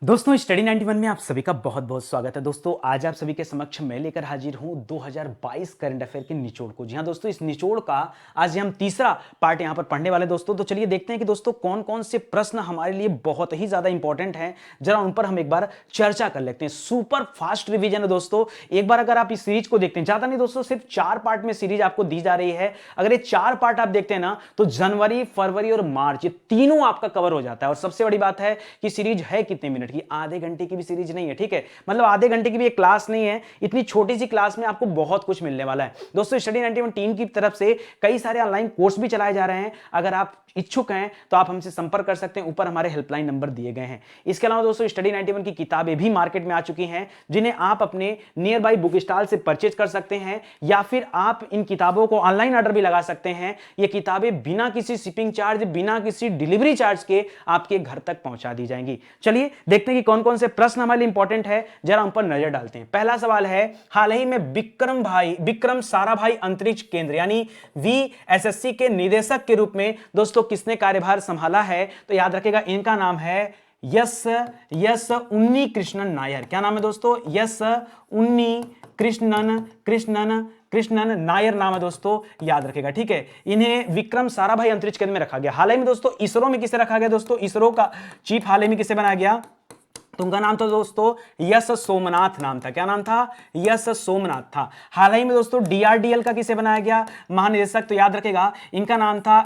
दोस्तों स्टडी 91 में आप सभी का बहुत बहुत स्वागत है। दोस्तों आज आप सभी के समक्ष मैं लेकर हाजिर हूं 2022 करंट अफेयर के निचोड़ को। जी हां दोस्तों, इस निचोड़ का आज हम तीसरा पार्ट यहां पर पढ़ने वाले दोस्तों। तो चलिए देखते हैं कि दोस्तों कौन कौन से प्रश्न हमारे लिए बहुत ही ज्यादा इंपॉर्टेंट हैं, जरा उन पर हम एक बार चर्चा कर लेते हैं। सुपर फास्ट रिविजन है दोस्तों। एक बार अगर आप इस सीरीज को देखते हैं, ज्यादा नहीं दोस्तों, सिर्फ 4 पार्ट में सीरीज आपको दी जा रही है। अगर ये 4 पार्ट आप देखते हैं ना तो जनवरी, फरवरी और मार्च ये तीनों आपका कवर हो जाता है। और सबसे बड़ी बात है कि सीरीज है कितने मिनट की, आधे घंटे की भी सीरीज नहीं है, ठीक है। मतलब आधे घंटे की भी एक क्लास नहीं है। इतनी छोटी सी क्लास में आपको बहुत कुछ मिलने वाला है दोस्तों। स्टडी 91 टीम की तरफ से कई सारे ऑनलाइन कोर्स भी चलाए जा रहे हैं। अगर आप इच्छुक हैं तो आप हमसे संपर्क कर सकते हैं, ऊपर हमारे हेल्पलाइन नंबर दिए गए हैं। इसके अलावा दोस्तों स्टडी 91 की किताबें भी मार्केट में आ चुकी हैं, जिन्हें आप अपने नियर बाई बुक स्टॉल से परचेज कर सकते हैं, या फिर आप इन किताबों को ऑनलाइन ऑर्डर भी लगा सकते हैं। ये किताबें बिना किसी शिपिंग चार्ज, बिना किसी डिलीवरी चार्ज के आपके घर तक पहुंचा दी जाएंगी। चलिए देखते हैं कि कौन कौन से प्रश्न हमारे लिए इंपॉर्टेंट है, जरा उन पर नजर डालते हैं। पहला सवाल है, हाल ही में विक्रम साराभाई अंतरिक्ष केंद्र यानी वीएसएससी के निदेशक के रूप में दोस्तों किसने कार्यभार संभाला है? तो याद रखिएगा, इनका नाम है यस उन्नी कृष्णन नायर। क्या नाम है दोस्तों? यस उन्नी कृष्णन नायर नाम है दोस्तों, याद रखेगा, ठीक है। इन्हें विक्रम साराभाई अंतरिक्ष केंद्र में रखा गया। हाल ही में दोस्तों इसरो में किसे रखा गया? दोस्तों इसरो का चीफ हाल ही में किसे बनाया गया? तो उनका नाम था दोस्तों यस सोमनाथ नाम था। क्या नाम था? यस सोमनाथ था। हाल ही में दोस्तों डीआरडीएल का किसे बनाया गया महानिदेशक? तो याद रखेगा, इनका नाम था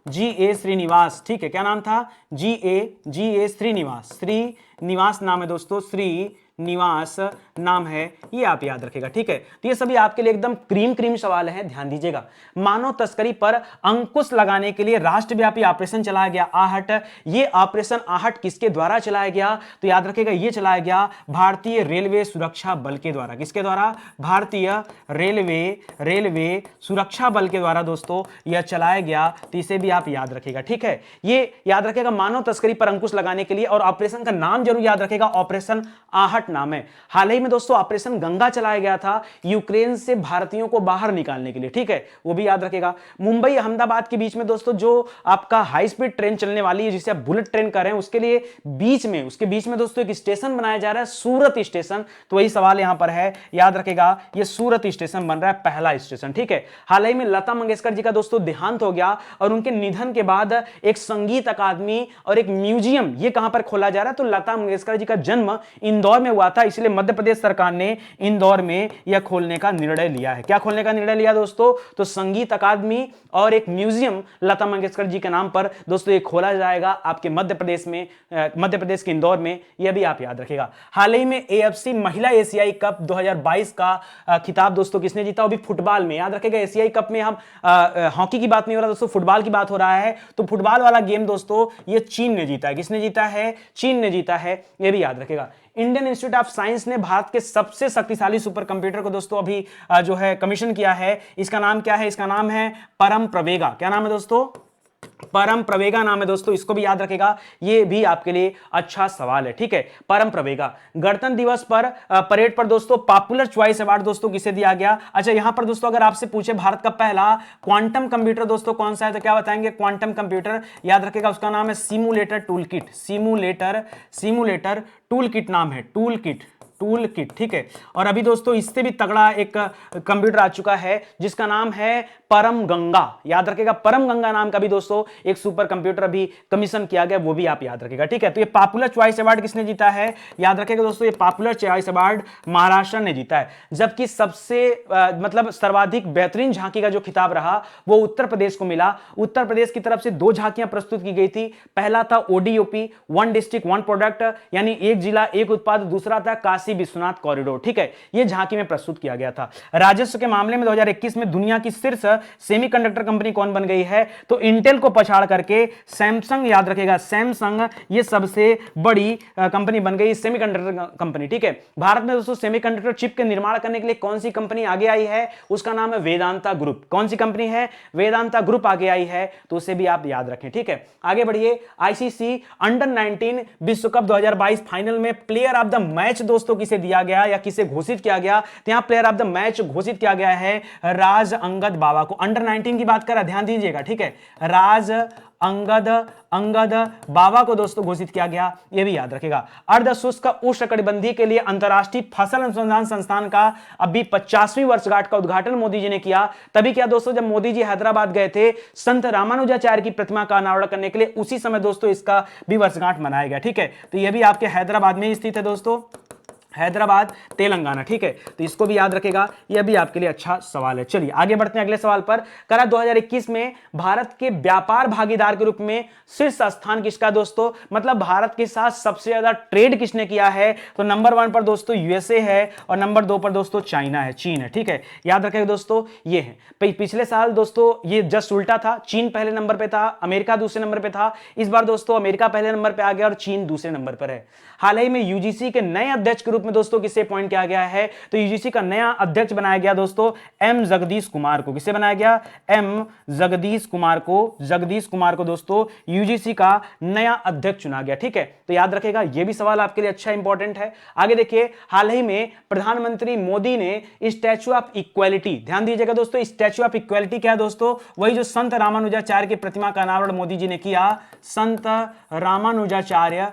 जीए श्रीनिवास, ठीक है। क्या नाम था? जीए श्रीनिवास नाम है दोस्तों, श्रीनिवास नाम है, ये आप याद रखेगा, ठीक है। तो ये सभी आपके लिए एकदम क्रीम सवाल है, ध्यान दीजिएगा। मानव तस्करी पर अंकुश लगाने के लिए राष्ट्रव्यापी ऑपरेशन चलाया गया आहट। ये ऑपरेशन आहट किसके द्वारा चलाया गया? तो याद रखेगा, ये चलाया गया भारतीय रेलवे सुरक्षा बल के द्वारा। किसके द्वारा? भारतीय रेलवे सुरक्षा बल के द्वारा दोस्तों यह चलाया गया। तो इसे भी आप याद रखेगा, ठीक है। ये याद रखेगा, मानव तस्करी पर अंकुश लगाने के लिए, और ऑपरेशन का नाम जरूर याद रखेगा, ऑपरेशन आहट नाम है। हाल ही में दोस्तों ऑपरेशन गंगा चलाया गया था यूक्रेन से भारतीयों को बाहर निकालने के लिए, ठीक है, वो भी याद रखेगा। मुंबई अहमदाबाद के बीच में दोस्तों जो आपका हाई स्पीड ट्रेन चलने वाली है, जिसे आप बुलेट ट्रेन कर रहे हैं, उसके बीच में दोस्तों एक स्टेशन बनाया जा रहा है, सूरत स्टेशन। तो वही सवाल यहां पर है, याद रखेगा, ये सूरत स्टेशन बन रहा है, पहला स्टेशन, ठीक है। हाल ही में लता मंगेशकर जी का दोस्तों देहांत हो गया, और उनके निधन के बाद एक संगीत अकादमी और एक म्यूजियम ये कहां पर खोला जा रहा है? तो लता मंगेशकर जी का जन्म इंदौर में हुआ था, इसलिए मध्य प्रदेश सरकार ने इंदौर में यह खोलने का निर्णय लिया है। क्या खोलने का निर्णय लिया दोस्तों? तो संगीत अकादमी और एक म्यूजियम लता मंगेशकर जी के नाम पर दोस्तों ये खोला जाएगा आपके मध्य प्रदेश के इंदौर में, यह भी आप याद रखेगा। हाल ही में एएफसी महिला एशियाई कप 2022 का खिताब दोस्तों किसने जीता? वो भी फुटबॉल में, याद रखेगा। एशियाई कप में हम हॉकी की बात नहीं हो रहा दोस्तों, फुटबॉल की बात हो रहा है। तो फुटबॉल वाला गेम दोस्तों ये चीन ने जीता है। किसने जीता है? चीन ने जीता है, यह भी याद रखेगा। इंडियन इंस्टीट्यूट ऑफ साइंस ने भारत के सबसे शक्तिशाली सुपर कंप्यूटर को दोस्तों अभी जो है कमीशन किया है। इसका नाम क्या है? इसका नाम है परम प्रवेगा। क्या नाम है दोस्तों? परम प्रवेगा नाम है दोस्तों, इसको भी याद रखेगा, ये भी आपके लिए अच्छा सवाल है, ठीक है। परम प्रवेगा। गणतंत्र दिवस पर परेड पर दोस्तों पॉपुलर चॉइस अवार्ड दोस्तों किसे दिया गया? अच्छा, यहां पर दोस्तों अगर आपसे पूछे भारत का पहला क्वांटम कंप्यूटर दोस्तों कौन सा है, तो क्या बताएंगे? क्वांटम कंप्यूटर, याद रखेगा, उसका नाम है सिमुलेटर टूल किट नाम है, टूल किट, ठीक है। और अभी दोस्तों इससे भी तगड़ा एक कंप्यूटर आ चुका है जिसका नाम है परम गंगा। याद रखेगा, परम गंगा नाम का भी दोस्तों एक सुपर कंप्यूटर अभी कमीशन किया गया, वो भी आप याद रखेगा, ठीक है। तो ये पॉपुलर चॉइस अवार्ड किसने जीता है? याद रखेगा दोस्तों, ये पॉपुलर चॉइस अवार्ड महाराष्ट्र ने जीता है। जबकि सबसे मतलब सर्वाधिक बेहतरीन झांकी का जो खिताब रहा वो उत्तर प्रदेश को मिला। उत्तर प्रदेश की तरफ से 2 झांकियां प्रस्तुत की गई थी। पहला था ODOP, one district one product, यानी एक जिला एक उत्पाद। दूसरा था काशी विश्वनाथ कॉरिडोर, ठीक है। यह झांकी में प्रस्तुत किया गया था। राजस्व के मामले में 2021 में दुनिया की शीर्ष सेमीकंडक्टर कंपनी कौन बन गई है? तो इंटेल को पछाड़ करके सैमसंग, याद रखेगा, सैमसंग ये सबसे बड़ी कंपनी बन गई, सेमीकंडक्टर कंपनी, ठीक है। भारत में दोस्तों सेमीकंडक्टर चिप के निर्माण करने के लिए कौन सी कंपनी आगे आई है? उसका नाम है वेदांता ग्रुप। कौन सी कंपनी है? वेदांता ग्रुप आगे आई है, तो उसे भी आप याद रखें, ठीक है। आगे बढ़िए। आईसीसी अंडर 19 विश्व कप 2022 फाइनल में प्लेयर ऑफ द मैच दोस्तों किसे दिया गया या किसे घोषित किया गया? तो यहां प्लेयर ऑफ द मैच घोषित किया गया है राज अंगद बाबा को। अंडर 19 की बात करें, ध्यान दीजिएगा, ठीक है। राज अंगद अंगद बाबा को दोस्तों घोषित किया गया, यह भी याद रखेगा। अर्ध शुष्क उष्णकटिबंधीय के लिए अंतर्राष्ट्रीय फसल अनुसंधान संस्थान का अभी 50वीं वर्षगांठ का उद्घाटन मोदी जी ने किया। तभी क्या दोस्तों, जब मोदी जी हैदराबाद गए थे संत रामानुजाचार्य की प्रतिमा का अनावरण करने के लिए, उसी समय दोस्तों इसका भी वर्षगांठ मनाया गया। ठीक है, तो यह भी आपके हैदराबाद में स्थित है दोस्तों, हैदराबाद तेलंगाना। ठीक है, तो इसको भी याद रखेगा, यह भी आपके लिए अच्छा सवाल है। चलिए आगे बढ़ते हैं अगले सवाल पर। करा 2021 में भारत के व्यापार भागीदार के रूप में शीर्ष स्थान किसका दोस्तों, मतलब भारत के साथ सबसे ज्यादा ट्रेड किसने किया है, तो नंबर 1 पर दोस्तों यूएसए है और नंबर 2 पर दोस्तों चाइना है, चीन है। ठीक है, याद रखेगा दोस्तों, ये है। पिछले साल दोस्तों ये जस्ट उल्टा था, चीन पहले नंबर पे था, अमेरिका दूसरे नंबर पे था। इस बार दोस्तों अमेरिका पहले नंबर पे आ गया और चीन दूसरे नंबर पर है। हाल ही में यूजीसी के नए अध्यक्ष के रूप में दोस्तों किसे अपॉइंट किया गया है, तो यूजीसी का नया अध्यक्ष बनाया गया दोस्तों एम जगदीश कुमार को। किसे बनाया गया, एम जगदीश कुमार को दोस्तों यूजीसी का नया अध्यक्ष चुना गया। ठीक है, तो याद रखेगा, यह भी सवाल आपके लिए अच्छा इंपॉर्टेंट है। आगे देखिए, हाल ही में प्रधानमंत्री मोदी ने स्टैच्यू ऑफ इक्वालिटी, ध्यान दीजिएगा दोस्तों, स्टैच्यू ऑफ इक्वालिटी क्या है दोस्तों, वही जो संत रामानुजाचार्य की प्रतिमा का अनावरण मोदी जी ने किया। संत रामानुजाचार्य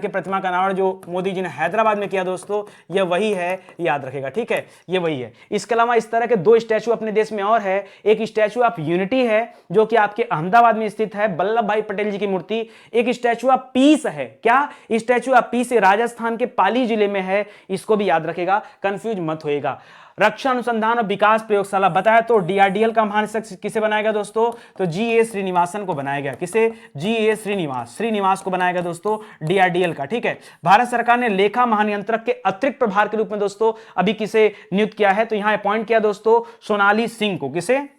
की प्रतिमा का अनावरण जो मोदी जी ने हैदराबाद में किया दोस्तों, यह वही है, याद रखेगा। ठीक है, यह वही है। इसके अलावा इस तरह के 2 स्टैच्यू अपने देश में और है। एक स्टैच्यू ऑफ यूनिटी है जो कि आपके अहमदाबाद में स्थित है, वल्लभ भाई पटेल जी की मूर्ति। एक स्टैच्यू ऑफ पीस है, क्या स्टैच्यू ऑफ पीस राजस्थान के पाली जिले में है, इसको भी याद रखेगा, कंफ्यूज मत होएगा। रक्षा अनुसंधान और विकास प्रयोगशाला बताया तो डीआरडीएल का महानिदेशक किसे बनाएगा दोस्तों, तो जीए श्रीनिवासन को बनाया गया। किसे, जीए श्रीनिवास को बनाएगा दोस्तों डीआरडीएल का। ठीक है, भारत सरकार ने लेखा महानियंत्रक के अतिरिक्त प्रभार के रूप में दोस्तों अभी किसे नियुक्त किया है, तो यहां अपॉइंट किया दोस्तों सोनाली सिंह को। किसे,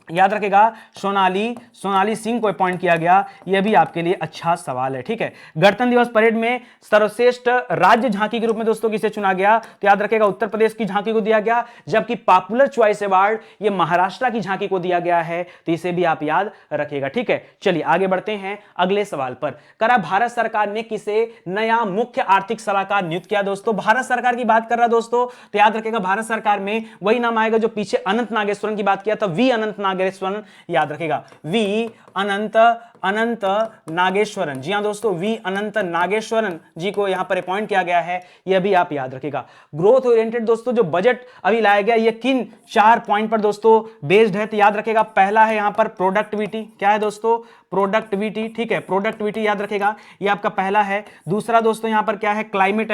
याद रखेगा, सोनाली सिंह को अपॉइंट किया गया। यह भी आपके लिए अच्छा सवाल है। ठीक है, गणतंत्र दिवस परेड में सर्वश्रेष्ठ राज्य झांकी के रूप में दोस्तों किसे चुना गया, तो याद रखेगा उत्तर प्रदेश की झांकी को दिया गया, जबकि पॉपुलर चॉइस अवार्ड ये महाराष्ट्र की झांकी को दिया गया है, तो इसे भी आप याद रखेगा। ठीक है, चलिए आगे बढ़ते हैं अगले सवाल पर। करा भारत सरकार ने किसे नया मुख्य आर्थिक सलाहकार नियुक्त किया दोस्तों, भारत सरकार की बात कर रहा दोस्तों, तो याद रखेगा भारत सरकार में वही नाम आएगा जो पीछे अनंत नागेश्वरन की बात किया था, वी अनंत नागेश्वरन, याद रखेगा, वी अनंत नागेश्वरन। जी हां दोस्तों, वी अनंत नागेश्वरन जी को यहां पर अपॉइंट किया गया है, यह भी आप याद रखेगा। ग्रोथ ओरिएंटेड दोस्तों जो बजट अभी लाया गया, यह किन 4 पॉइंट पर दोस्तों बेस्ड है, तो याद रखेगा पहला है यहां पर प्रोडक्टिविटी, क्या है दोस्तों, प्रोडक्टिविटी। ठीक है, प्रोडक्टिविटी याद रखेगा, यह आपका पहला है। दूसरा दोस्तों यहां पर क्या है, क्लाइमेट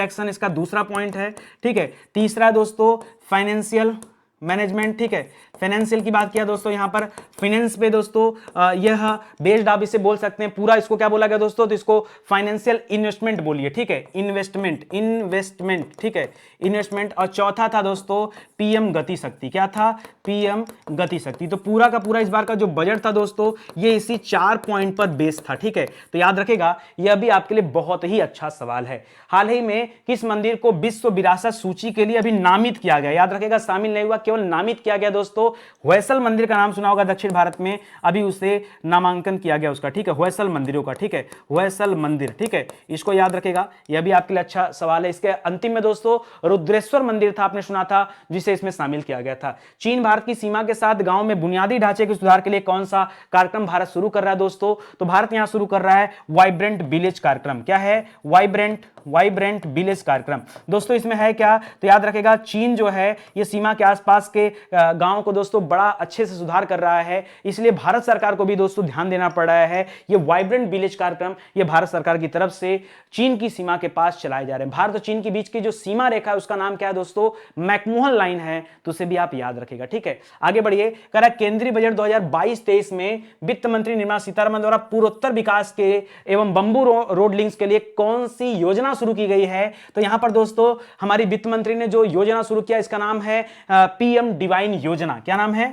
एक्शन इसका दूसरा पॉइंट है। ठीक है, तीसरा दोस्तों फाइनेंशियल मैनेजमेंट। ठीक है, फाइनेंशियल की बात किया दोस्तों, यहां पर फाइनेंस पे दोस्तों यह बेस्ड, आप इसे बोल सकते हैं पूरा, इसको क्या बोला गया दोस्तों, तो इसको फाइनेंशियल इन्वेस्टमेंट बोलिए। ठीक है, इन्वेस्टमेंट। ठीक है, इन्वेस्टमेंट। और चौथा था दोस्तों पीएम गति शक्ति, क्या था, पीएम गति शक्ति। तो पूरा का पूरा इस बार का जो बजट था दोस्तों, ये इसी 4 पॉइंट पर बेस्ड था। ठीक है, तो याद रखेगा, यह भी आपके लिए बहुत ही अच्छा सवाल है। हाल ही में किस मंदिर को विश्व विरासत सूची के लिए अभी नामित किया गया, याद रखेगा, शामिल नहीं हुआ, केवल नामित किया गया दोस्तों। होयसल मंदिर का नाम सुना होगा, दक्षिण भारत में, अभी उसे नामांकन किया गया उसका। ठीक है, होयसल मंदिरों का। ठीक है, होयसल मंदिर। ठीक है, इसको याद रखेगा, यह भी आपके लिए अच्छा सवाल है। इसके अंतिम में दोस्तों रुद्रेश्वर मंदिर था, आपने सुना था, जिसे इसमें शामिल किया गया था। चीन भारत की सीमा के साथ गांव में बुनियादी ढांचे के सुधार के लिए कौन सा कार्यक्रम भारत शुरू कर रहा है दोस्तों, तो भारत यहां शुरू कर रहा है वाइब्रेंट विलेज कार्यक्रम। क्या है, वाइब्रेंट विलेज कार्यक्रम। दोस्तों इसमें है क्या, तो याद रखेगा, चीन जो है ये सीमा के आसपास के गांव को दोस्तों बड़ा अच्छे से सुधार कर रहा है, इसलिए भारत सरकार को भी दोस्तों ध्यान देना पड़ रहा है। ये वाइब्रेंट विलेज कार्यक्रम ये भारत सरकार की तरफ से चीन की सीमा के पास चलाए जा रहे हैं। भारत और चीन के बीच की जो सीमा रेखा है उसका नाम क्या है दोस्तों, मैकमोहन लाइन है, तो उसे भी आप याद रखेगा। ठीक है, आगे बढ़िए। कह रहा केंद्रीय बजट 2022-23 में वित्त मंत्री निर्मला सीतारमण द्वारा पूर्वोत्तर विकास के एवं बंबू रोड लिंक्स के लिए कौन सी योजना शुरू की गई है, तो यहां पर दोस्तों हमारी वित्त मंत्री ने जो योजना शुरू किया इसका नाम है पीएम डिवाइन योजना। क्या नाम है,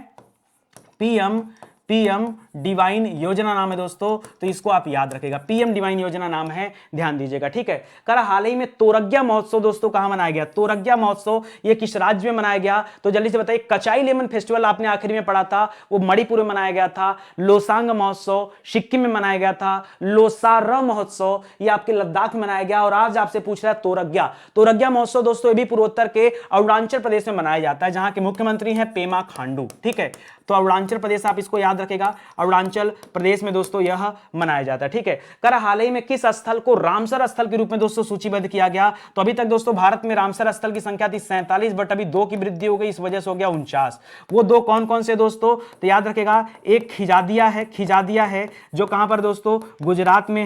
पीएम डिवाइन योजना नाम है दोस्तों, तो इसको आप याद रखेगा, पीएम डिवाइन योजना नाम है, ध्यान दीजिएगा, ठीक है। कर हाल ही में तोरग्या महोत्सव दोस्तों कहां मनाया गया, तोरग्या महोत्सव ये किस राज्य में मनाया गया, तो जल्दी से बताइए। कचाई लेमन फेस्टिवल आपने आखिरी में पढ़ा था, वो मणिपुर में मनाया गया था। लोसांग महोत्सव सिक्किम में मनाया गया था। लोसार महोत्सव ये आपके लद्दाख में मनाया गया। और आज आपसे पूछ रहा है तोरग्या, तोरग्या महोत्सव दोस्तों ये भी पूर्वोत्तर के अरुणाचल प्रदेश में मनाया जाता है, जहां के मुख्यमंत्री हैं पेमा खांडू, ठीक है। तो अरुणाचल प्रदेश आप इसको याद रखेगा, अरुणाचल प्रदेश में दोस्तों यह मनाया जाता है, ठीक है। कर हाल ही में किस स्थल को रामसर स्थल के रूप में दोस्तों सूचीबद्ध किया गया, तो अभी तक दोस्तों भारत में रामसर स्थल की संख्या थी 47, बट अभी 2 की वृद्धि हो गई, इस वजह से हो गया 49। वो 2 कौन कौन से दोस्तों, तो याद रखेगा, एक खिजादिया है जो कहां पर दोस्तों, गुजरात में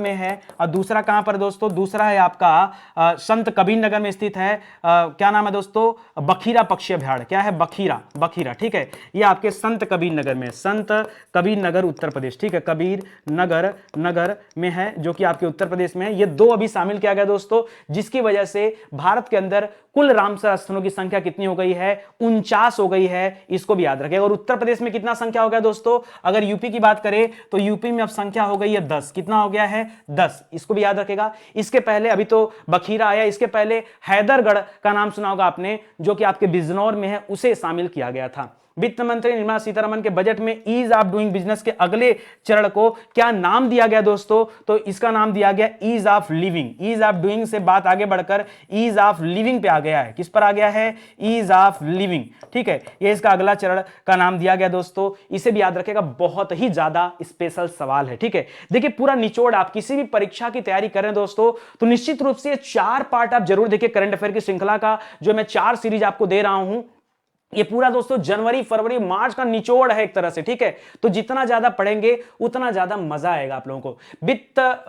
है। और दूसरा कहां पर दोस्तों, दूसरा है आपका संत कबीर नगर में स्थित है, क्या नाम है दोस्तों, बखीरा पक्षी अभ्यारण्य, क्या है, बखीरा, ठीक है। ये आपके संत कबीर नगर में, संत कबीर नगर उत्तर प्रदेश, ठीक है, कबीर नगर में है, जो कि आपके उत्तर प्रदेश में है। ये 2 अभी शामिल किया गया दोस्तों, जिसकी वजह से भारत के अंदर कुल रामसर स्थलों की संख्या कितनी हो गई है, 49 हो गई है, इसको भी याद रखिएगा। और उत्तर प्रदेश में कितना संख्या हो गया दोस्तों, अगर यूपी की बात करें तो यूपी में अब संख्या हो गई है 10, कितना हो गया है, 10, इसको भी याद रखेगा। इसके पहले अभी तो बखीरा आया, इसके पहले हैदरगढ़ का नाम सुना होगा आपने, जो कि आपके बिजनौर में है, उसे शामिल किया गया था। वित्त मंत्री निर्मला सीतारमण के बजट में ईज ऑफ डूइंग बिजनेस के अगले चरण को क्या नाम दिया गया दोस्तों, तो इसका नाम दिया गया ease of living. Ease of doing से बात आगे बढ़कर ईज ऑफ लिविंग पे आ गया है, किस पर आ गया है, ईज ऑफ लिविंग, ठीक है। ये इसका अगला चरण का नाम दिया गया दोस्तों, इसे भी याद रखेगा, बहुत ही ज्यादा स्पेशल सवाल है, ठीक है। देखिए पूरा निचोड़, आप किसी भी परीक्षा की तैयारी कर रहे हैं दोस्तों, तो निश्चित रूप से 4 पार्ट आप जरूर देखिए करंट अफेयर की श्रृंखला का, जो मैं 4 सीरीज आपको दे रहा हूं। ये पूरा दोस्तों जनवरी फरवरी मार्च का निचोड़ है एक तरह से, ठीक है। तो जितना ज्यादा पढ़ेंगे उतना ज्यादा मजा आएगा आप लोगों को।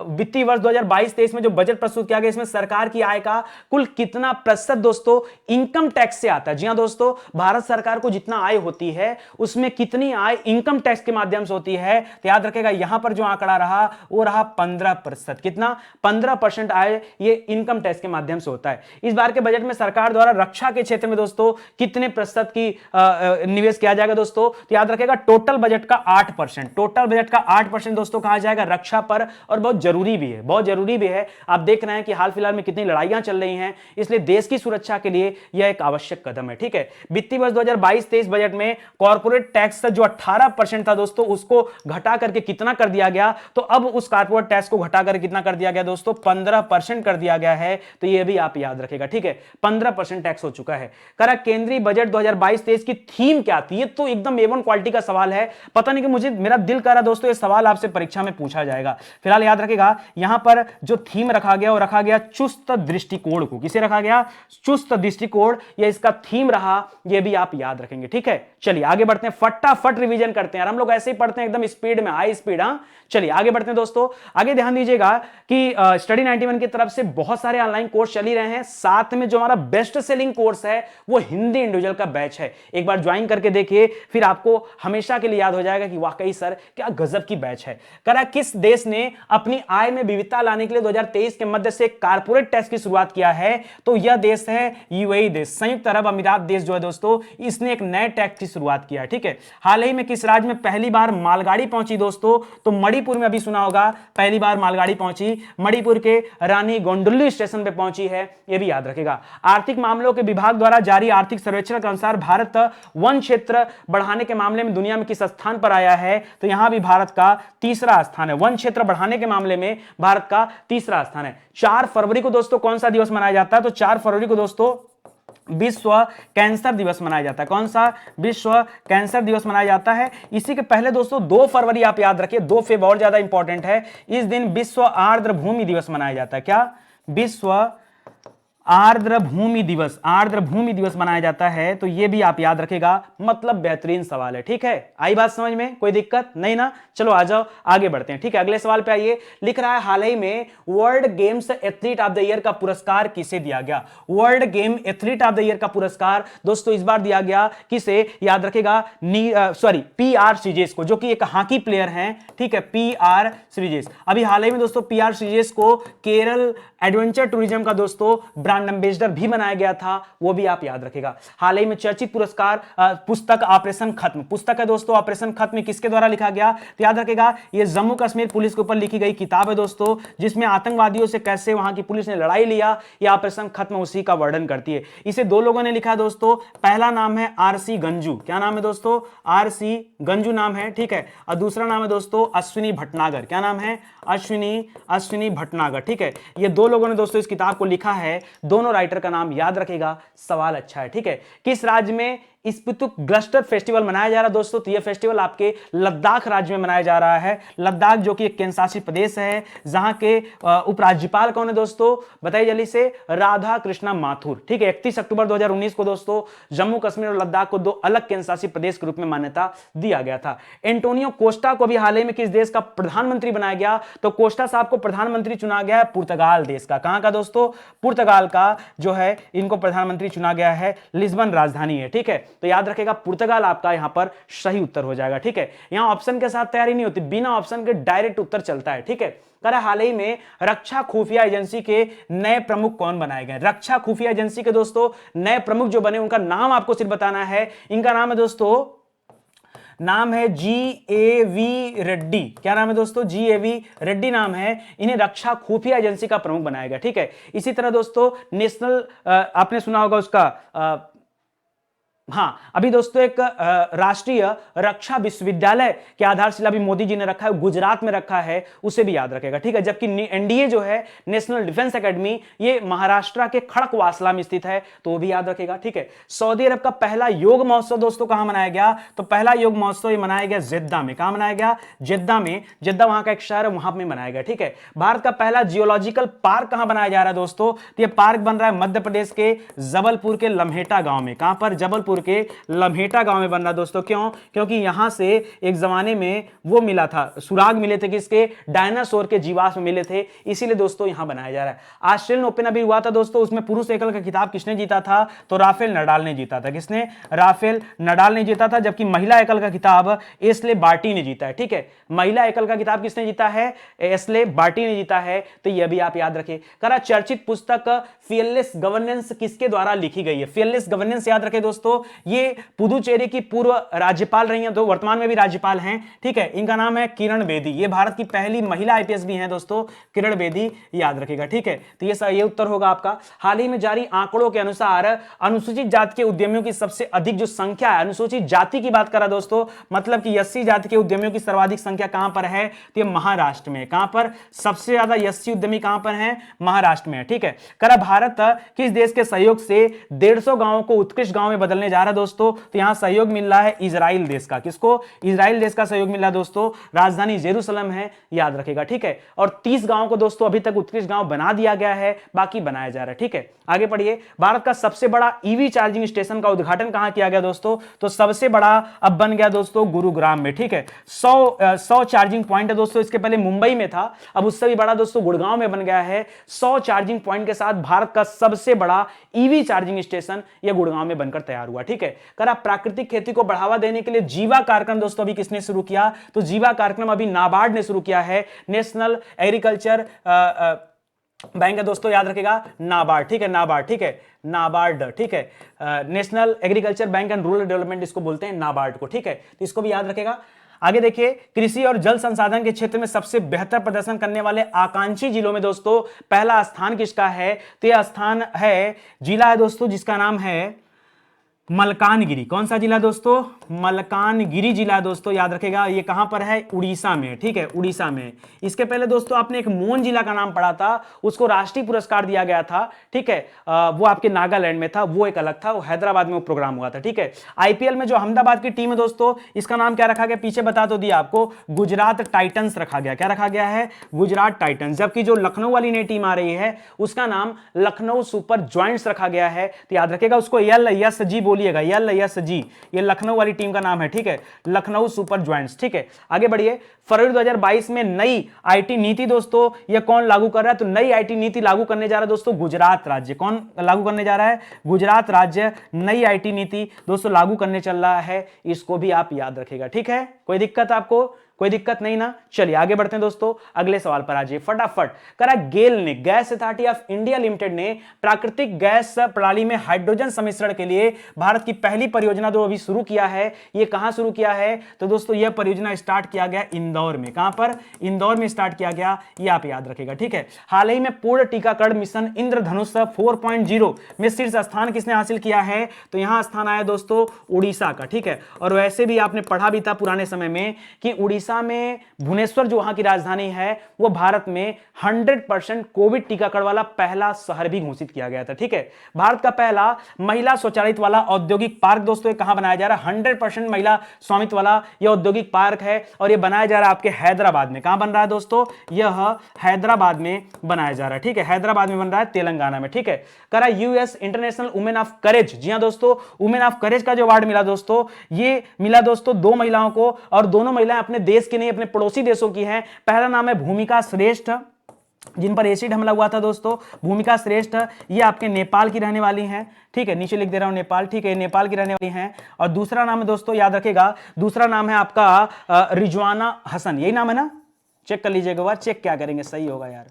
वित्तीय वर्ष 2022-23 में जो बजट प्रस्तुत किया गया, इसमें सरकार की आय का कुल कितना प्रतिशत दोस्तों इनकम टैक्स से आता है। जी हां दोस्तों, भारत सरकार को जितना आय होती है उसमें कितनी आय इनकम टैक्स के माध्यम से होती है, तो याद रखेगा यहां पर जो आंकड़ा रहा वो रहा 15%। कितना, 15% आय ये इनकम टैक्स के माध्यम से होता है। इस बार के बजट में सरकार द्वारा रक्षा के क्षेत्र में दोस्तों कितने प्रतिशत की निवेश किया जाएगा दोस्तों, तो याद रखेगा टोटल बजट का 8%, टोटल बजट का 8% दोस्तों कहा जाएगा रक्षा पर। और बहुत जरूरी भी है, बहुत जरूरी भी है। आप देख रहे हैं कि हाल फिलहाल में कितनी लड़ाइयां चल रही हैं, इसलिए देश की सुरक्षा के लिए यह एक आवश्यक कदम है, ठीक है। वित्तीय वर्ष 2022-23 बजट में कॉर्पोरेट टैक्स जो 18% था दोस्तों, उसको घटा करके कितना कर दिया गया, तो अब उस कॉर्पोरेट टैक्स को घटा करके कितना कर दिया गया दोस्तों, 15% कर दिया गया है। तो यह भी आप याद रखेगा, ठीक है, 15% टैक्स हो चुका है। करा केंद्रीय बजट 2022-23 की थीम क्या थी, ये तो एकदम A1 क्वालिटी का सवाल है। पता नहीं कि मुझे, मेरा दिल कर रहा दोस्तों ये सवाल आपसे परीक्षा में पूछा जाएगा। फिलहाल याद रखेगा यहां पर जो थीम रखा गया वो रखा गया चुस्त दृष्टिकोण को। किसे रखा गया, चुस्त दृष्टिकोण, ये इसका थीम रहा, ये भी आप याद रखेंगे, ठीक है। चलिए आगे बढ़ते हैं, फटाफट रिवीजन करते हैं यार, हम लोग ऐसे ही पढ़ते हैं एकदम स्पीड में, हाई स्पीड। हां चलिए आगे बढ़ते हैं दोस्तों। आगे ध्यान दीजिएगा कि स्टडी 91 की तरफ से बहुत सारे ऑनलाइन कोर्स चल ही रहे हैं, साथ में जो हमारा बेस्ट सेलिंग कोर्स है वो हिंदी इंडिविजुअल का बैच है। एक बार ज्वाइन करके देखिए, फिर आपको हमेशा के लिए याद हो जाएगा कि वाकई सर क्या गजब की बैच है। करा किस देश ने अपनी आय में विविधता लाने के लिए 2023 के मध्य से कारपोरेट टैक्स की शुरुआत किया है, तो यह देश है यूएई देश, संयुक्त अरब अमीरात देश जो है दोस्तों, इसने एक नए टैक्स की शुरुआत किया है, ठीक है। हाल ही में किस राज्य में पहली बार मालगाड़ी पहुंची दोस्तों, तो मणिपुर में, अभी सुना होगा पहली बार मालगाड़ी पहुंची, मणिपुर के रानी गोंडुल्ली स्टेशन पे पहुंची है, यह भी याद रखेगा। आर्थिक मामलों के विभाग द्वारा जारी आर्थिक सर्वेक्षण के अनुसार भारत वन क्षेत्र बढ़ाने के मामले में दुनिया में किस स्थान पर आया है, तो यहां भी भारत का तीसरा स्थान है। वन क्षेत्र बढ़ाने के मामले में भारत का तीसरा स्थान है। 4 फरवरी को दोस्तों कौन सा दिवस मनाया जाता है, तो 4 फरवरी को दोस्तों विश्व कैंसर दिवस मनाया जाता है। कौन सा, विश्व कैंसर दिवस मनाया जाता है। इसी के पहले दोस्तों 2 फरवरी आप याद रखिए, 2 फेब और ज्यादा इंपॉर्टेंट है, इस दिन विश्व आर्द्र भूमि दिवस मनाया जाता है। क्या, विश्व आर्द्र भूमि दिवस, आर्द्र भूमि दिवस मनाया जाता है। तो यह भी आप याद रखेगा, मतलब बेहतरीन सवाल है, ठीक है। आई बात समझ में, कोई दिक्कत नहीं ना। चलो आ जाओ आगे बढ़ते हैं, ठीक है। अगले सवाल पे आइए, लिख रहा है हाल ही में world games athlete of the year का पुरस्कार किसे दिया गया। World game athlete of the year का पुरस्कार दोस्तों इस बार दिया गया किसे, याद रखेगा, PR श्रीजेश को, जो कि एक हॉकी प्लेयर हैं, ठीक है, PR श्रीजेश। अभी हाल ही में दोस्तों PR श्रीजेश को केरल एडवेंचर टूरिज्म का दोस्तों ब्रांड एम्बेसडर भी बनाया गया था, वो भी आप याद रखेगा। हाल ही में चर्चित पुरस्कार पुस्तक ऑपरेशन खत्म, पुस्तक है दोस्तों ऑपरेशन खत्म, किसके द्वारा लिखा गया तो याद रखेगा ये जम्मू कश्मीर पुलिस के ऊपर लिखी गई किताब है दोस्तों, जिसमें आतंकवादियों से कैसे वहां की पुलिस ने लड़ाई लिया, ये ऑपरेशन खत्म उसी का वर्णन करती है। इसे दो लोगों ने लिखा दोस्तों, पहला नाम है आरसी गंजू, क्या नाम है दोस्तों, आरसी गंजू नाम है, ठीक है, और दूसरा नाम है दोस्तों अश्विनी भटनागर, क्या नाम है, अश्विनी भटनागर, ठीक है। ये दो लोगों ने दोस्तों इस किताब को लिखा है, दोनों राइटर का नाम याद रखेगा, सवाल अच्छा है, ठीक है। किस राज्य में स्पितुक ग्लस्टर फेस्टिवल मनाया जा रहा है दोस्तों, तो यह फेस्टिवल आपके लद्दाख राज्य में मनाया जा रहा है। लद्दाख जो कि एक केंद्रशासित प्रदेश है, जहां के उपराज्यपाल कौन है दोस्तों, बताइए जल्दी से, राधा कृष्णा माथुर, ठीक है। 31 अक्टूबर 2019 को दोस्तों जम्मू कश्मीर और लद्दाख को दो अलग केंद्रशासित प्रदेश के रूप में मान्यता दिया गया था। एंटोनियो कोस्टा को भी हाल ही में किस देश का प्रधानमंत्री बनाया गया, तो कोस्टा साहब को प्रधानमंत्री चुना गया है पुर्तगाल देश का, कहां का दोस्तों, पुर्तगाल का जो है इनको प्रधानमंत्री चुना गया है, लिस्बन राजधानी है, ठीक है। तो याद रखेगा पुर्तगाल आपका यहां पर सही उत्तर हो जाएगा, ठीक है। यहां ऑप्शन के साथ तैयारी नहीं होती, बिना ऑप्शन के डायरेक्ट उत्तर चलता है, ठीक है। कर हाल ही में रक्षा खुफिया एजेंसी के नए प्रमुख कौन बनाए गए, रक्षा खुफिया एजेंसी के दोस्तों नए प्रमुख जो बने उनका नाम आपको सिर्फ बताना है। इनका नाम है दोस्तों, नाम है GAV रेड्डी, क्या नाम है दोस्तों, GAV रेड्डी नाम है। इन्हें रक्षा खुफिया एजेंसी का प्रमुख बनाया गया, ठीक है। इसी तरह दोस्तों नेशनल आपने सुना होगा उसका हां, अभी दोस्तों एक राष्ट्रीय रक्षा विश्वविद्यालय की आधारशिला भी मोदी जी ने रखा है, गुजरात में रखा है, उसे भी याद रखेगा, ठीक है। जबकि NDA जो है नेशनल डिफेंस एकेडमी, ये महाराष्ट्र के खड़कवासला में स्थित है, तो वो भी याद रखेगा, ठीक है। सऊदी अरब का पहला योग महोत्सव दोस्तों कहां मनाया गया, तो पहला योग महोत्सव ये मनाया गया जेद्दा में, कहां मनाया गया, जेद्दा में, जेद्दा वहां का एक शहर है, वहां में मनाया गया, ठीक है। भारत का पहला जियोलॉजिकल पार्क कहां बनाया जा रहा है दोस्तों, तो ये पार्क बन रहा है मध्य प्रदेश के जबलपुर के लम्हेटा गांव में, कहां पर, जबलपुर के लम्हेटा गांव में बन रहा दोस्तों, क्यों, क्योंकि यहां से एक जमाने में वो मिला था, सुराग मिले थे किसके, डायनासोर के जीवाश्म मिले थे, इसीलिए दोस्तों यहां बनाया जा रहा है। ऑस्ट्रेलियन ओपन अभी हुआ था दोस्तों, उसमें पुरुष एकल का खिताब किसने जीता था, तो राफेल नडाल ने जीता था, किसने, राफेल नडाल ने जीता था। जबकि महिला एकल का खिताब एस्ले बार्टी ने जीता है, ठीक है। महिला एकल का खिताब किसने जीता है, एस्ले बार्टी ने जीता है, तो यह भी आप याद रखें। करा चर्चित पुस्तक फियरलेस गवर्नेंस किसके द्वारा लिखी गई है, फियरलेस गवर्नेंस याद रखें दोस्तों, ये पुदुचेरी की पूर्व राज्यपाल रही हैं, तो वर्तमान में भी राज्यपाल हैं, ठीक है। इनका नाम है किरण बेदी, ये भारत की पहली महिला IPS भी हैं दोस्तों, किरण बेदी, याद रखेगा, ठीक है। तो ये उत्तर होगा आपका। हाल ही में जारी आंकड़ों के अनुसार अनुसूचित जाति के उद्यमियों की सबसे अधिक जो संख्या है, अनुसूचित जाति की बात करा दोस्तों, मतलब कि SC जाति के उद्यमियों की सर्वाधिक संख्या कहां पर है, तो ये महाराष्ट्र में, कहां पर सबसे ज्यादा SC उद्यमी कहां पर है, महाराष्ट्र में, ठीक है। करा भारत किस देश के सहयोग से 150 गांवों को उत्कृष्ट गांव में बदलने जा रहा है दोस्तों, तो यहां सहयोग मिल रहा है इजराइल देश का, किसको, इजराइल देश का सहयोग मिल रहा है दोस्तों, राजधानी जेरूसलम है, याद रखेगा, ठीक है। और 30 गांव को दोस्तों अभी तक उत्कृष्ट गांव बना दिया गया है, बाकी बनाया जा रहा है, ठीक है। आगे पढ़िए। भारत का सबसे बड़ा EV चार्जिंग स्टेशन का उद्घाटन कहां किया गया दोस्तों, तो सबसे बड़ा अब बन गया दोस्तों गुरुग्राम में, ठीक है। 100 चार्जिंग पॉइंट है दोस्तों, इसके पहले मुंबई में था, अब उससे भी बड़ा दोस्तों गुड़गांव में बन गया है। 100 चार्जिंग पॉइंट के साथ भारत का सबसे बड़ा EV चार्जिंग स्टेशन यह गुड़गांव में बनकर तैयार हुआ, ठीक है। करा प्राकृतिक खेती को बढ़ावा देने के लिए जीवा कार्यक्रम दोस्तों अभी किसने शुरू किया, तो जीवा कार्यक्रम अभी नाबार्ड ने शुरू किया है, नेशनल एग्रीकल्चर बैंक है दोस्तों, याद रखेगा, नाबार्ड, ठीक है, नाबार्ड, ठीक है, नाबार्ड, ठीक है। National agriculture bank and rural development इसको बोलते हैं, नाबार्ड को, ठीक है। तो इसको भी याद रखेगा। आगे देखिए, कृषि और जल संसाधन के क्षेत्र में सबसे बेहतर प्रदर्शन करने वाले आकांक्षी जिलों में दोस्तों पहला स्थान किसका है, तो यह स्थान है, जिला है दोस्तों जिसका नाम है मलकानगिरी। कौन सा जिला दोस्तों, मलकानगिरी जिला दोस्तों, याद रखेगा। ये कहां पर है, उड़ीसा में, ठीक है, उड़ीसा में। इसके पहले दोस्तों आपने एक मोन जिला का नाम पढ़ा था, उसको राष्ट्रीय पुरस्कार दिया गया था, ठीक है, वो आपके नागालैंड में था, वो एक अलग था, वो हैदराबाद में वो प्रोग्राम हुआ था, ठीक है। IPL में जो अहमदाबाद की टीम है दोस्तों, इसका नाम क्या रखा गया, पीछे बता तो दिया आपको, गुजरात टाइटंस रखा गया, क्या रखा गया है, गुजरात टाइटंस। जबकि जो लखनऊ वाली नई टीम आ रही है उसका नाम लखनऊ सुपर जॉइंट्स रखा गया है, तो याद रखेगा उसको LSG बोलिएगा, LSG, ये लखनऊ वाली टीम का नाम है, ठीक है, लखनऊ सुपर जॉइंट्स, ठीक है। आगे बढ़िए। फरवरी 2022 में नई IT नीति दोस्तों ये कौन लागू कर रहा है, तो नई IT नीति लागू करने जा रहा है दोस्तों गुजरात राज्य। कौन लागू करने जा रहा है, गुजरात राज्य नई IT नीति दोस्तों लागू करने चल रहा है, इसको भी आप याद रखेगा, ठीक है। कोई दिक्कत आपको, कोई दिक्कत नहीं ना। चलिए आगे बढ़ते हैं दोस्तों, अगले सवाल पर आ जाइए फटाफट। करा गेल ने, gas authority of India limited ने प्राकृतिक गैस प्रणाली में हाइड्रोजन सम्मिश्रण के लिए भारत की पहली परियोजना जो अभी शुरू किया है, ये कहां शुरू किया है? तो दोस्तों यह परियोजना स्टार्ट किया गया इंदौर में। कहां पर? इंदौर में स्टार्ट किया गया, ये आप याद रखिएगा, ठीक है। हाल ही में पूर्ण टीकाकरण मिशन इंद्रधनुष 4.0 में शीर्ष स्थान किसने हासिल किया है? तो यहां स्थान आया दोस्तों उड़ीसा का, ठीक है। और वैसे भी आपने पढ़ा भी था पुराने समय में कि उड़ीसा में भुवनेश्वर जो वहां की राजधानी है, वो भारत में 100% कोविड टीकाकरण वाला पहला शहर भी घोषित किया गया था, ठीक है। भारत का पहला महिला स्वचालित वाला औद्योगिक पार्क दोस्तों ये कहां बनाया जा रहा है? 100% महिला स्वामित्व वाला यह औद्योगिक पार्क है और यह बनाया जा रहा है आपके हैदराबाद में। कहां बन रहा है दोस्तों? यह हैदराबाद में बनाया जा रहा है, ठीक है। हैदराबाद में बन रहा है, तेलंगाना में, ठीक है। करा US international women of courage, जी हां दोस्तों, वुमेन ऑफ करेज का जो अवार्ड मिला दोस्तों, ये मिला दोस्तों 2 महिलाओं को, और दोनों महिलाएं अपने देश की नहीं, अपने पड़ोसी देशों की हैं। पहला नाम है भूमिका श्रेष्ठ, जिन पर एसिड हमला हुआ था दोस्तों, भूमिका श्रेष्ठ, ये आपके नेपाल की रहने वाली हैं, ठीक है। नीचे लिख दे रहा हूं नेपाल, ठीक है, नेपाल की रहने वाली हैं। और दूसरा नाम है दोस्तों, याद रखेगा, दूसरा नाम है आपका रिजवाना हसन, यही नाम है ना? चेक कर लीजिएगा, बार चेक क्या करेंगे, सही होगा यार,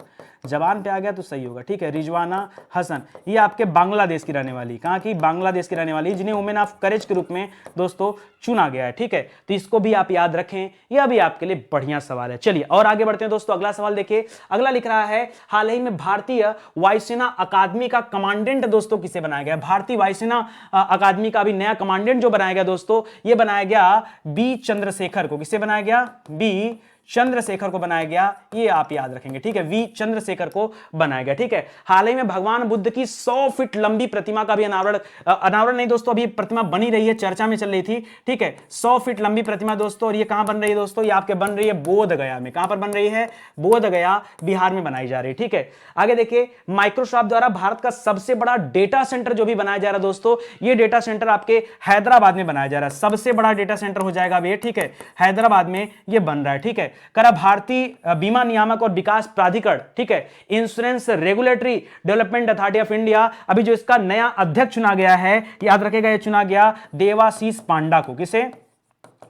जबान पे आ गया तो सही होगा, ठीक है। रिजवाना हसन, ये आपके बांग्लादेश की रहने वाली, कहां की? बांग्लादेश की रहने वाली, जिन्हें वुमेन ऑफ करेज के रूप में दोस्तों चुना गया है, ठीक है। तो इसको भी आप याद रखें, यह भी आपके लिए बढ़िया सवाल है। चलिए और आगे बढ़ते हैं दोस्तों, अगला सवाल देखिए। अगला लिख रहा है, हाल ही में भारतीय वायुसेना अकादमी का कमांडेंट दोस्तों किसे बनाया गया? भारतीय वायुसेना अकादमी का अभी नया कमांडेंट जो बनाया गया दोस्तों, यह बनाया गया बी चंद्रशेखर को। किसे बनाया गया? बी चंद्रशेखर को बनाया गया, ये आप याद रखेंगे, ठीक है। वी चंद्रशेखर को बनाया गया, ठीक है। हाल ही में भगवान बुद्ध की 100 फीट लंबी प्रतिमा का भी अनावरण नहीं दोस्तों, अभी प्रतिमा बनी रही है, चर्चा में चल रही थी, ठीक है। 100 फीट लंबी प्रतिमा दोस्तों, और ये कहां बन रही है दोस्तों? ये आपके बन रही है बोध गया में। कहां पर बन रही है? बोध गया, बिहार में बनाई जा रही है, ठीक है। आगे देखिए, माइक्रोसॉफ्ट द्वारा भारत का सबसे बड़ा डेटा सेंटर जो भी बनाया जा रहा है दोस्तों, ये डेटा सेंटर आपके हैदराबाद में बनाया जा रहा है, सबसे बड़ा डेटा सेंटर हो जाएगा अब ये, ठीक है। हैदराबाद में ये बन रहा है, ठीक है। करा भारतीय बीमा नियामक और विकास प्राधिकरण, ठीक है, insurance regulatory development authority of India, अभी जो इसका नया अध्यक्ष चुना गया है, याद रखेगा, ये चुना गया देवाशीष पांडा को। किसे?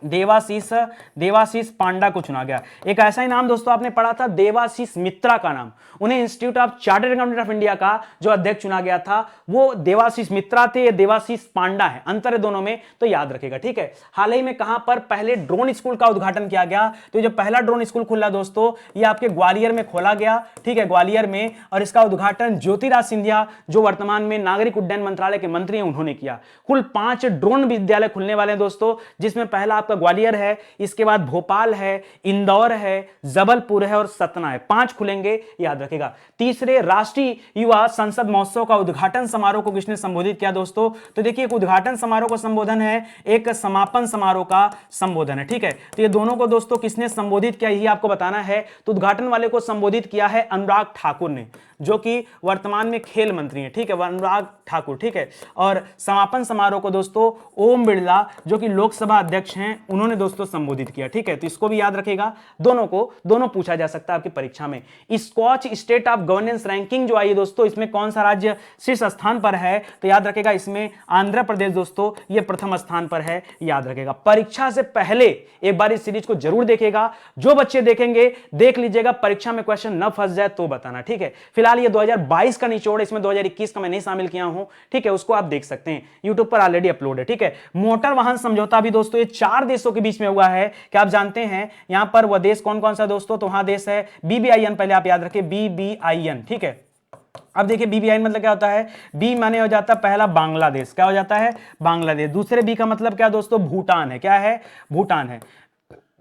देवाशीष पांडा को चुना गया। एक ऐसा ही नाम दोस्तों आपने पढ़ा था, देवाशीष मित्रा का नाम, उन्हें institute of chartered accountant of India का जो अध्यक्ष चुना गया था वो देवाशीष मित्रा थे, ये देवाशीष पांडा है, अंतर है दोनों में, तो याद रखेगा, ठीक है। हाल ही में कहां पर पहले ड्रोन स्कूल का उद्घाटन किया गया? तो जो पहला ड्रोन स्कूल खुला दोस्तों, ये आपके ग्वालियर में खोला गया, ठीक है, ग्वालियर में, और इसका उद्घाटन ज्योतिराज सिंधिया जो वर्तमान में नागरिक उड्डयन मंत्रालय के मंत्री हैं, उन्होंने किया। कुल 5 ड्रोन विद्यालय खुलने वाले हैं दोस्तों, जिसमें पहला आपका ग्वालियर है, इसके बाद भोपाल है, इंदौर है, जबलपुर है और सतना है, 5 खुलेंगे, याद रखेगा। तीसरे राष्ट्रीय युवा संसद महोत्सव का उद्घाटन समारोह को किसने संबोधित किया दोस्तों? तो देखिए, एक उद्घाटन समारोह का संबोधन है, एक समापन समारोह का संबोधन है, ठीक है। तो ये दोनों को दोस्तों किसने संबोधित किया, यही आपको बताना है। तो उद्घाटन वाले को संबोधित किया है अनुराग ठाकुर ने, जो कि वर्तमान में खेल मंत्री हैं, ठीक है, अनुराग ठाकुर, ठीक है। और समापन समारोह को दोस्तों ओम बिरला जो कि लोकसभा अध्यक्ष हैं, उन्होंने दोस्तों संबोधित किया, ठीक है। तो इसको भी याद रखेगा, दोनों पूछा जा सकता है आपकी परीक्षा में। Scotch state of governance ranking जो आई है दोस्तों, इसमें कौन सा राज्य शीर्ष स्थान पर है? तो याद रखेगा, इसमें आंध्र प्रदेश दोस्तों ये प्रथम स्थान पर है, याद रखेगा। परीक्षा से पहले एक बार इस सीरीज को जरूर देखेगा, जो बच्चे देखेंगे देख लीजिएगा, परीक्षा में क्वेश्चन न फंस जाए तो बताना, ठीक है। फिलहाल ये 2022 का निचोड़, इसमें 2021 का मैं नहीं शामिल किया हूं, ठीक है, उसको आप देख सकते हैं, यूट्यूब पर ऑलरेडी अपलोड है, ठीक है। मोटर वाहन समझौता भी दोस्तों ये 4 देशों के बीच में हुआ है, क्या आप जानते हैं यहां पर वह देश कौन कौन सा दोस्तों? तो वहां देश है BBIN, पहले आप याद रखें BBIN, ठीक है। अब देखिए BBIN मतलब क्या होता है? बी माने हो जाता है पहला बांग्लादेश, क्या हो जाता है? बांग्लादेश। दूसरे बी का मतलब क्या दोस्तों? भूटान है, क्या है? भूटान है,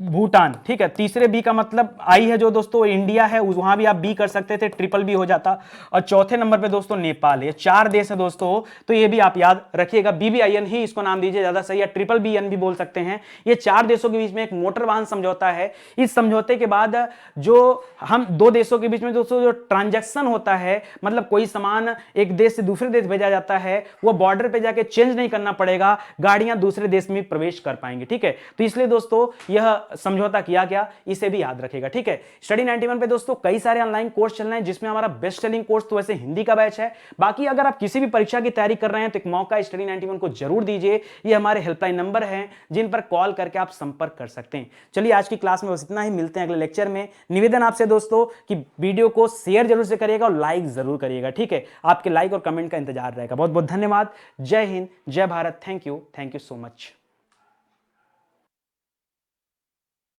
भूटान, ठीक है। तीसरे बी का मतलब आई है जो दोस्तों इंडिया है, वहां भी आप बी कर सकते थे, ट्रिपल बी हो जाता। और चौथे नंबर पे दोस्तों नेपाल है। 4 देश है दोस्तों, तो ये भी आप याद रखिएगा, BBIN ही इसको नाम दीजिए, ज्यादा सही है, ट्रिपल BN भी बोल सकते हैं। ये 4 देशों के बीच में एक मोटर वाहन समझौता है। इस समझौते के बाद जो हम 2 देशों के बीच में दोस्तों जो ट्रांजैक्शन होता है, मतलब कोई सामान एक देश से दूसरे देश भेजा जाता है, वो बॉर्डर पे जाके चेंज नहीं करना पड़ेगा, गाड़ियां दूसरे देश में प्रवेश कर पाएंगे, ठीक है। तो इसलिए दोस्तों यह समझौता किया गया, इसे भी याद रखेगा। ठीक है, स्टडी 91 पे दोस्तों कई सारे ऑनलाइन कोर्स चल रहे हैं, जिसमें हमारा बेस्ट सेलिंग कोर्स तो वैसे हिंदी का बैच है। बाकी अगर आप किसी भी परीक्षा की तैयारी कर रहे हैं तो एक मौका स्टडी 91 को जरूर दीजिए। ये हमारे हेल्पलाइन नंबर हैं जिन पर कॉल करके आप संपर्क कर सकते हैं। चलिए आज की क्लास में बस इतना ही, मिलते हैं अगले लेक्चर में। निवेदन आपसे दोस्तों कि वीडियो को शेयर जरूर से करिएगा और लाइक जरूर करिएगा। ठीक है, आपके लाइक और कमेंट का इंतजार रहेगा। बहुत बहुत धन्यवाद। जय हिंद, जय Bharat. Thank you so much.